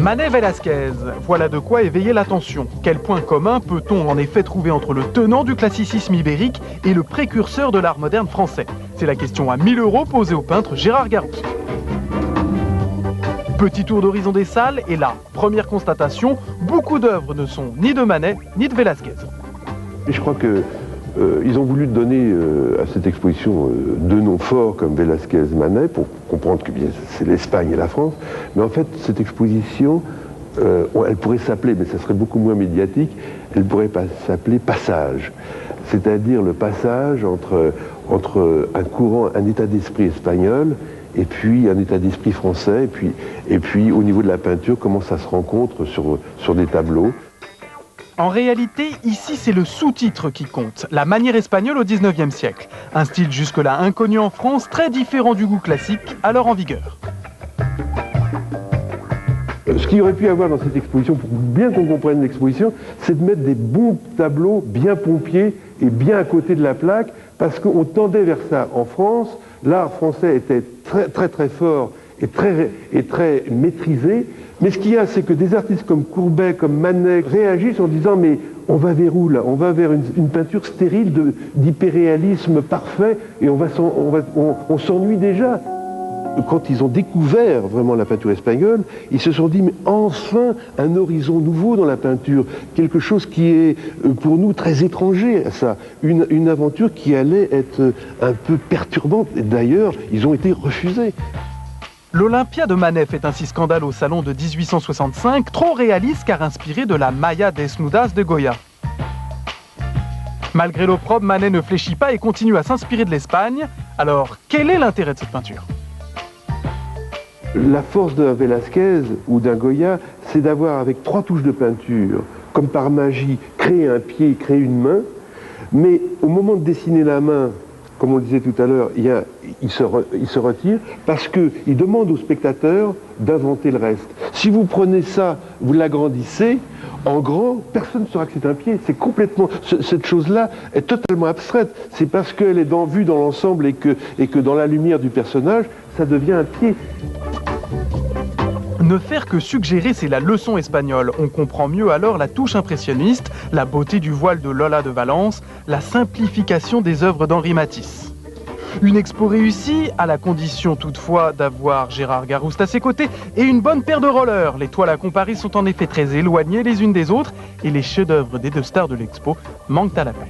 Manet Velázquez, voilà de quoi éveiller l'attention. Quel point commun peut-on en effet trouver entre le tenant du classicisme ibérique et le précurseur de l'art moderne français? C'est la question à 1000 € posée au peintre Gérard Garouste. Petit tour d'horizon des salles et là, première constatation, beaucoup d'œuvres ne sont ni de Manet ni de Velázquez. Et je crois que ils ont voulu donner à cette exposition deux noms forts comme Velázquez, Manet, pour comprendre que c'est l'Espagne et la France. Mais en fait, cette exposition, elle pourrait s'appeler, mais ça serait beaucoup moins médiatique, elle pourrait s'appeler Passage. C'est-à-dire le passage entre un courant, un état d'esprit espagnol, et puis un état d'esprit français, et puis au niveau de la peinture, comment ça se rencontre sur des tableaux. En réalité, ici, c'est le sous-titre qui compte, la manière espagnole au XIXe siècle. Un style jusque-là inconnu en France, très différent du goût classique, alors en vigueur. Ce qu'il aurait pu y avoir dans cette exposition, pour bien qu'on comprenne l'exposition, c'est de mettre des bons tableaux bien pompiers et bien à côté de la plaque, parce qu'on tendait vers ça. En France, l'art français était très fort et très maîtrisé. Mais ce qu'il y a, c'est que des artistes comme Courbet, comme Manet, réagissent en disant « mais on va vers où là? On va vers une peinture stérile d'hyperréalisme parfait et on s'ennuie déjà ». Quand ils ont découvert vraiment la peinture espagnole, ils se sont dit « mais enfin un horizon nouveau dans la peinture, quelque chose qui est pour nous très étranger à ça, une aventure qui allait être un peu perturbante. » Et d'ailleurs, ils ont été refusés. L'Olympia de Manet fait ainsi scandale au salon de 1865, trop réaliste car inspiré de la Maya Desnudas de Goya. Malgré l'opprobre, Manet ne fléchit pas et continue à s'inspirer de l'Espagne. Alors, quel est l'intérêt de cette peinture? La force d'un Velázquez ou d'un Goya, c'est d'avoir avec 3 touches de peinture, comme par magie, créé un pied, créé une main, mais au moment de dessiner la main, comme on le disait tout à l'heure, il se retire parce qu'il demande au spectateur d'inventer le reste. Si vous prenez ça, vous l'agrandissez, en grand, personne ne saura que c'est un pied. C'est complètement... Cette chose-là est totalement abstraite. C'est parce qu'elle est vue dans l'ensemble et que dans la lumière du personnage, ça devient un pied. Ne faire que suggérer, c'est la leçon espagnole. On comprend mieux alors la touche impressionniste, la beauté du voile de Lola de Valence, la simplification des œuvres d'Henri Matisse. Une expo réussie, à la condition toutefois d'avoir Gérard Garouste à ses côtés et une bonne paire de rollers. Les toiles à comparer sont en effet très éloignées les unes des autres et les chefs-d'œuvre des 2 stars de l'expo manquent à l'appel.